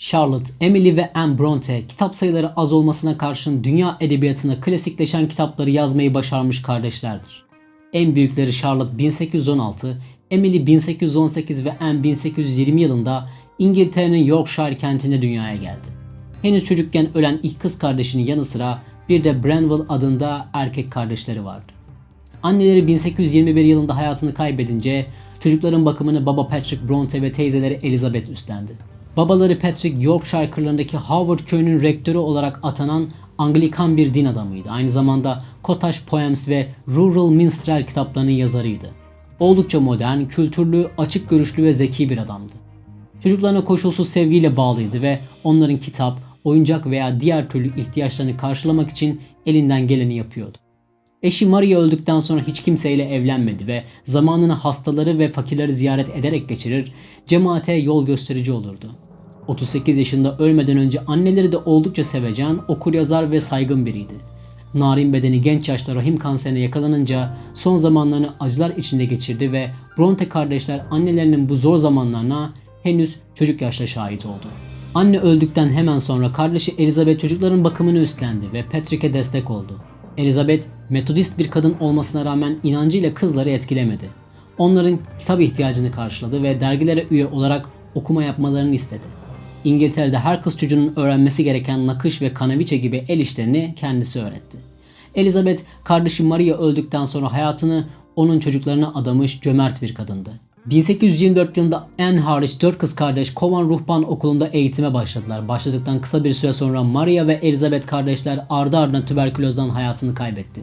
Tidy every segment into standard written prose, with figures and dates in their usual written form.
Charlotte, Emily ve Anne Bronte kitap sayıları az olmasına karşın dünya edebiyatına klasikleşen kitapları yazmayı başarmış kardeşlerdir. En büyükleri Charlotte 1816, Emily 1818 ve Anne 1820 yılında İngiltere'nin Yorkshire kentinde dünyaya geldi. Henüz çocukken ölen ilk kız kardeşinin yanı sıra bir de Branwell adında erkek kardeşleri vardı. Anneleri 1821 yılında hayatını kaybedince çocukların bakımını baba Patrick Bronte ve teyzeleri Elizabeth üstlendi. Babaları Patrick, Yorkshire kırlarındaki Howard köyünün rektörü olarak atanan Anglikan bir din adamıydı. Aynı zamanda Cottage Poems ve Rural Minstrel kitaplarının yazarıydı. Oldukça modern, kültürlü, açık görüşlü ve zeki bir adamdı. Çocuklarına koşulsuz sevgiyle bağlıydı ve onların kitap, oyuncak veya diğer türlü ihtiyaçlarını karşılamak için elinden geleni yapıyordu. Eşi Maria öldükten sonra hiç kimseyle evlenmedi ve zamanını hastaları ve fakirleri ziyaret ederek geçirir, cemaate yol gösterici olurdu. 38 yaşında ölmeden önce anneleri de oldukça sevecen, okuryazar ve saygın biriydi. Narin bedeni genç yaşta rahim kanserine yakalanınca son zamanlarını acılar içinde geçirdi ve Bronte kardeşler annelerinin bu zor zamanlarına henüz çocuk yaşta şahit oldu. Anne öldükten hemen sonra kardeşi Elizabeth çocukların bakımını üstlendi ve Patrick'e destek oldu. Elizabeth, Metodist bir kadın olmasına rağmen inancıyla kızları etkilemedi. Onların kitap ihtiyacını karşıladı ve dergilere üye olarak okuma yapmalarını istedi. İngiltere'de her kız çocuğunun öğrenmesi gereken nakış ve kanaviçe gibi el işlerini kendisi öğretti. Elizabeth, kardeşi Maria öldükten sonra hayatını onun çocuklarına adamış cömert bir kadındı. 1824 yılında Anne hariç 4 kız kardeş Kovan Ruhban Okulu'nda eğitime başladılar. Başladıktan kısa bir süre sonra Maria ve Elizabeth kardeşler ardı ardına tüberkülozdan hayatını kaybetti.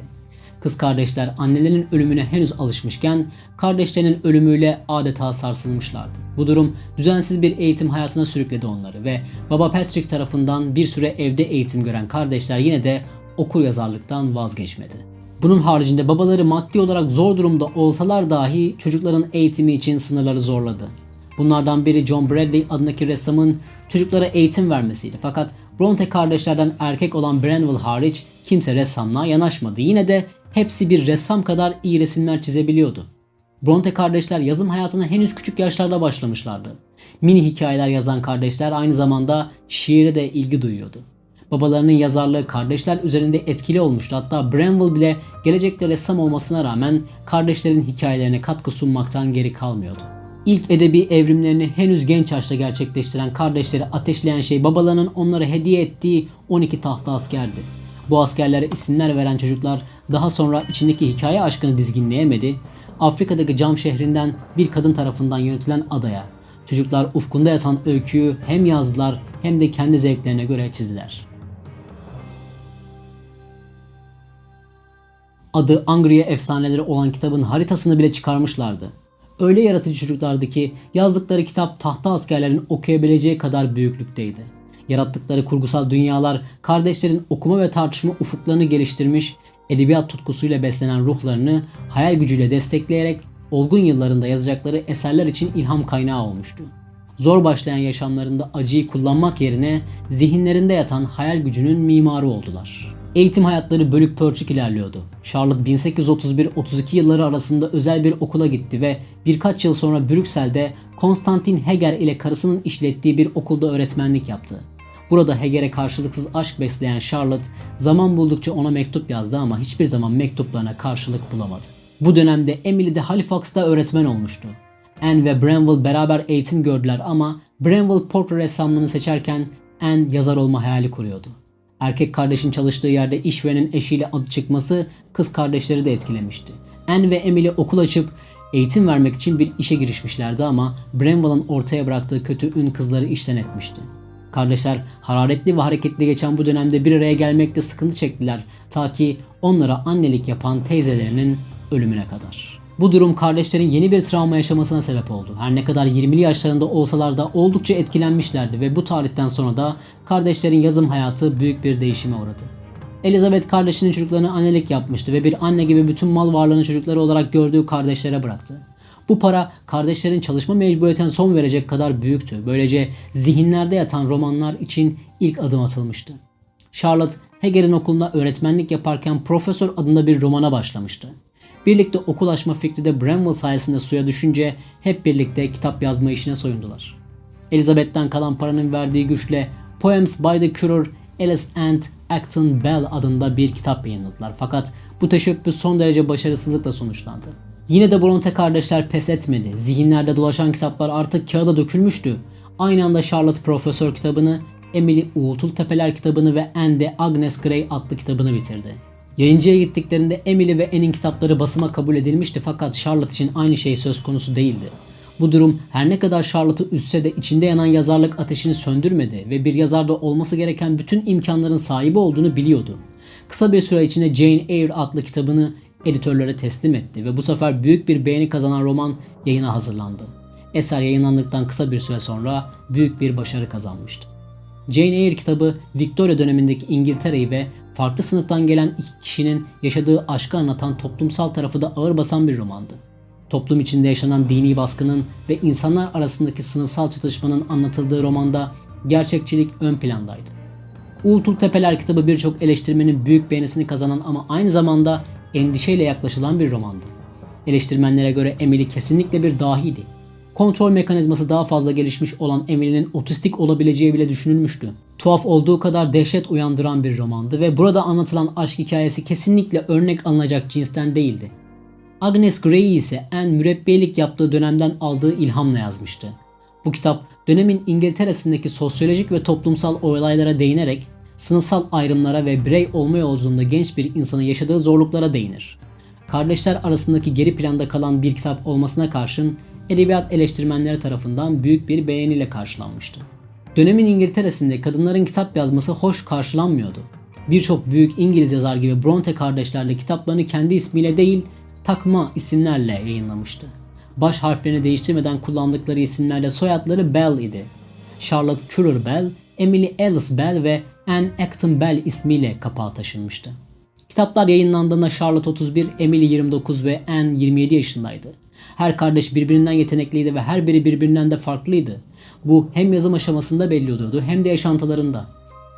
Kız kardeşler annelerinin ölümüne henüz alışmışken kardeşlerinin ölümüyle adeta sarsılmışlardı. Bu durum düzensiz bir eğitim hayatına sürükledi onları ve baba Patrick tarafından bir süre evde eğitim gören kardeşler yine de okuryazarlıktan vazgeçmedi. Bunun haricinde babaları maddi olarak zor durumda olsalar dahi çocukların eğitimi için sınırları zorladı. Bunlardan biri John Bradley adındaki ressamın çocuklara eğitim vermesiydi. Fakat Bronte kardeşlerden erkek olan Branwell hariç kimse ressamlığa yanaşmadı. Yine de hepsi bir ressam kadar iyi resimler çizebiliyordu. Bronte kardeşler yazım hayatına henüz küçük yaşlarda başlamışlardı. Mini hikayeler yazan kardeşler aynı zamanda şiire de ilgi duyuyordu. Babalarının yazarlığı kardeşler üzerinde etkili olmuştu. Hatta Branwell bile gelecekte ressam olmasına rağmen kardeşlerin hikayelerine katkı sunmaktan geri kalmıyordu. İlk edebi evrimlerini henüz genç yaşta gerçekleştiren kardeşleri ateşleyen şey babalarının onlara hediye ettiği 12 tahta askerdi. Bu askerlere isimler veren çocuklar daha sonra içindeki hikaye aşkını dizginleyemedi. Afrika'daki Cam şehrinden bir kadın tarafından yönetilen adaya. Çocuklar ufkunda yatan öyküyü hem yazdılar hem de kendi zevklerine göre çizdiler. Adı Angria efsaneleri olan kitabın haritasını bile çıkarmışlardı. Öyle yaratıcı çocuklardı ki yazdıkları kitap tahta askerlerin okuyabileceği kadar büyüklükteydi. Yarattıkları kurgusal dünyalar kardeşlerin okuma ve tartışma ufuklarını geliştirmiş, edebiyat tutkusuyla beslenen ruhlarını hayal gücüyle destekleyerek olgun yıllarında yazacakları eserler için ilham kaynağı olmuştu. Zor başlayan yaşamlarında acıyı kullanmak yerine zihinlerinde yatan hayal gücünün mimarı oldular. Eğitim hayatları bölük pörçük ilerliyordu. Charlotte 1831-32 yılları arasında özel bir okula gitti ve birkaç yıl sonra Brüksel'de Konstantin Heger ile karısının işlettiği bir okulda öğretmenlik yaptı. Burada Heger'e karşılıksız aşk besleyen Charlotte zaman buldukça ona mektup yazdı ama hiçbir zaman mektuplarına karşılık bulamadı. Bu dönemde Emily de Halifax'ta öğretmen olmuştu. Anne ve Branwell beraber eğitim gördüler ama Branwell portre ressamlığını seçerken Anne yazar olma hayali kuruyordu. Erkek kardeşin çalıştığı yerde işverenin eşiyle adı çıkması kız kardeşleri de etkilemişti. Anne ve Emily okul açıp eğitim vermek için bir işe girişmişlerdi ama Branwell'ın ortaya bıraktığı kötü ün kızları işten etmişti. Kardeşler hararetli ve hareketli geçen bu dönemde bir araya gelmekte sıkıntı çektiler ta ki onlara annelik yapan teyzelerinin ölümüne kadar. Bu durum kardeşlerin yeni bir travma yaşamasına sebep oldu. Her ne kadar 20'li yaşlarında olsalar da oldukça etkilenmişlerdi ve bu tarihten sonra da kardeşlerin yazım hayatı büyük bir değişime uğradı. Elizabeth kardeşinin çocuklarına annelik yapmıştı ve bir anne gibi bütün mal varlığını çocukları olarak gördüğü kardeşlere bıraktı. Bu para kardeşlerin çalışma mecburiyetine son verecek kadar büyüktü. Böylece zihinlerde yatan romanlar için ilk adım atılmıştı. Charlotte, Heger'in okulunda öğretmenlik yaparken Profesör adında bir romana başlamıştı. Birlikte okul açma fikri de Branwell sayesinde suya düşünce hep birlikte kitap yazma işine soyundular. Elizabeth'ten kalan paranın verdiği güçle Poems by the Curor, Alice and Acton Bell adında bir kitap yayınladılar. Fakat bu teşebbüs son derece başarısızlıkla sonuçlandı. Yine de Bronte kardeşler pes etmedi. Zihinlerde dolaşan kitaplar artık kağıda dökülmüştü. Aynı anda Charlotte Profesör kitabını, Emily Uğultul Tepeler kitabını ve Anne de Agnes Grey adlı kitabını bitirdi. Yayıncıya gittiklerinde Emily ve Anne'in kitapları basıma kabul edilmişti fakat Charlotte için aynı şey söz konusu değildi. Bu durum her ne kadar Charlotte'ı üzse de içinde yanan yazarlık ateşini söndürmedi ve bir yazarda olması gereken bütün imkanların sahibi olduğunu biliyordu. Kısa bir süre içinde Jane Eyre adlı kitabını editörlere teslim etti ve bu sefer büyük bir beğeni kazanan roman yayına hazırlandı. Eser yayınlandıktan kısa bir süre sonra büyük bir başarı kazanmıştı. Jane Eyre kitabı Victoria dönemindeki İngiltere'yi ve farklı sınıftan gelen iki kişinin yaşadığı aşkı anlatan toplumsal tarafı da ağır basan bir romandı. Toplum içinde yaşanan dini baskının ve insanlar arasındaki sınıfsal çatışmanın anlatıldığı romanda gerçekçilik ön plandaydı. Uğultul Tepeler kitabı birçok eleştirmenin büyük beğenisini kazanan ama aynı zamanda endişeyle yaklaşılan bir romandı. Eleştirmenlere göre Emily kesinlikle bir dahiydi. Kontrol mekanizması daha fazla gelişmiş olan Emily'nin otistik olabileceği bile düşünülmüştü. Tuhaf olduğu kadar dehşet uyandıran bir romandı ve burada anlatılan aşk hikayesi kesinlikle örnek alınacak cinsten değildi. Agnes Grey ise Anne mürebbiyelik yaptığı dönemden aldığı ilhamla yazmıştı. Bu kitap dönemin İngiltere'sindeki sosyolojik ve toplumsal olaylara değinerek sınıfsal ayrımlara ve birey olma yolculuğunda genç bir insanın yaşadığı zorluklara değinir. Kardeşler arasındaki geri planda kalan bir kitap olmasına karşın edebiyat eleştirmenleri tarafından büyük bir beğeniyle karşılanmıştı. Dönemin İngiltere'sinde kadınların kitap yazması hoş karşılanmıyordu. Birçok büyük İngiliz yazar gibi Bronte kardeşler de kitaplarını kendi ismiyle değil, takma isimlerle yayınlamıştı. Baş harflerini değiştirmeden kullandıkları isimlerle soyadları Bell idi. Charlotte Currer Bell, Emily Alice Bell ve Anne Acton Bell ismiyle kapağa taşınmıştı. Kitaplar yayınlandığında Charlotte 31, Emily 29 ve Anne 27 yaşındaydı. Her kardeş birbirinden yetenekliydi ve her biri birbirinden de farklıydı. Bu hem yazım aşamasında belli oluyordu hem de yaşantılarında.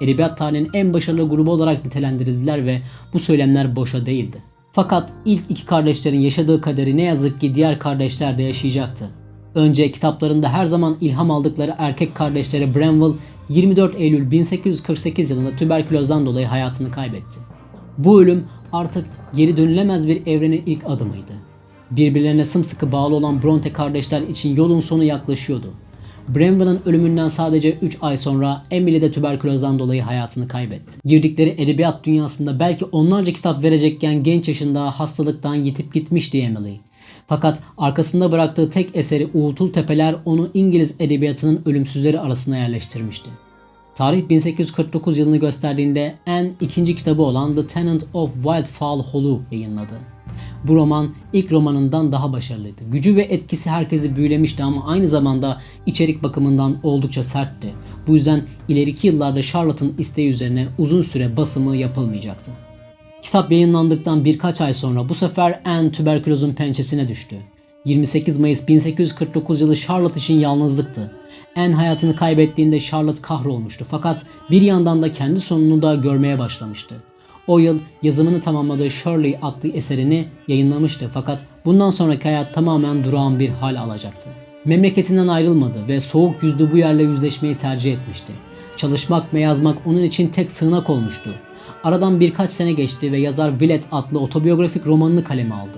Edebiyat tarihinin en başarılı grubu olarak nitelendirildiler ve bu söylemler boşa değildi. Fakat ilk iki kardeşlerin yaşadığı kaderi ne yazık ki diğer kardeşler de yaşayacaktı. Önce kitaplarında her zaman ilham aldıkları erkek kardeşleri Branwell 24 Eylül 1848 yılında tüberkülozdan dolayı hayatını kaybetti. Bu ölüm artık geri dönülemez bir evrenin ilk adımıydı. Birbirlerine sımsıkı bağlı olan Bronte kardeşler için yolun sonu yaklaşıyordu. Branwell'ın ölümünden sadece 3 ay sonra Emily de tüberkülozdan dolayı hayatını kaybetti. Girdikleri edebiyat dünyasında belki onlarca kitap verecekken genç yaşında hastalıktan yitip gitmişti Emily. Fakat arkasında bıraktığı tek eseri Uğultul Tepeler onu İngiliz edebiyatının ölümsüzleri arasına yerleştirmişti. Tarih 1849 yılını gösterdiğinde Anne ikinci kitabı olan The Tenant of Wildfowl Hall'u yayınladı. Bu roman ilk romanından daha başarılıydı. Gücü ve etkisi herkesi büyülemişti ama aynı zamanda içerik bakımından oldukça sertti. Bu yüzden ileriki yıllarda Charlotte'ın isteği üzerine uzun süre basımı yapılmayacaktı. Kitap yayınlandıktan birkaç ay sonra bu sefer Anne tüberkülozun pençesine düştü. 28 Mayıs 1849 yılı Charlotte için yalnızlıktı. Anne hayatını kaybettiğinde Charlotte kahrolmuştu fakat bir yandan da kendi sonunu da görmeye başlamıştı. O yıl yazımını tamamladığı Shirley adlı eserini yayınlamıştı fakat bundan sonraki hayat tamamen durağan bir hal alacaktı. Memleketinden ayrılmadı ve soğuk yüzlü bu yerle yüzleşmeyi tercih etmişti. Çalışmak ve yazmak onun için tek sığınak olmuştu. Aradan birkaç sene geçti ve yazar Villette adlı otobiyografik romanını kaleme aldı.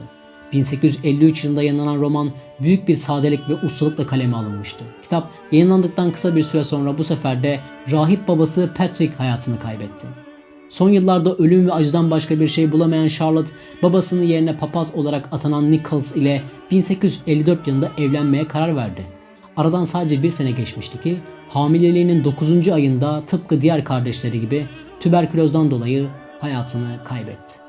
1853 yılında yayınlanan roman büyük bir sadelik ve ustalıkla kaleme alınmıştı. Kitap yayınlandıktan kısa bir süre sonra bu sefer de rahip babası Patrick hayatını kaybetti. Son yıllarda ölüm ve acıdan başka bir şey bulamayan Charlotte, babasının yerine papaz olarak atanan Nichols ile 1854 yılında evlenmeye karar verdi. Aradan sadece bir sene geçmişti ki hamileliğinin 9. ayında tıpkı diğer kardeşleri gibi tüberkülozdan dolayı hayatını kaybetti.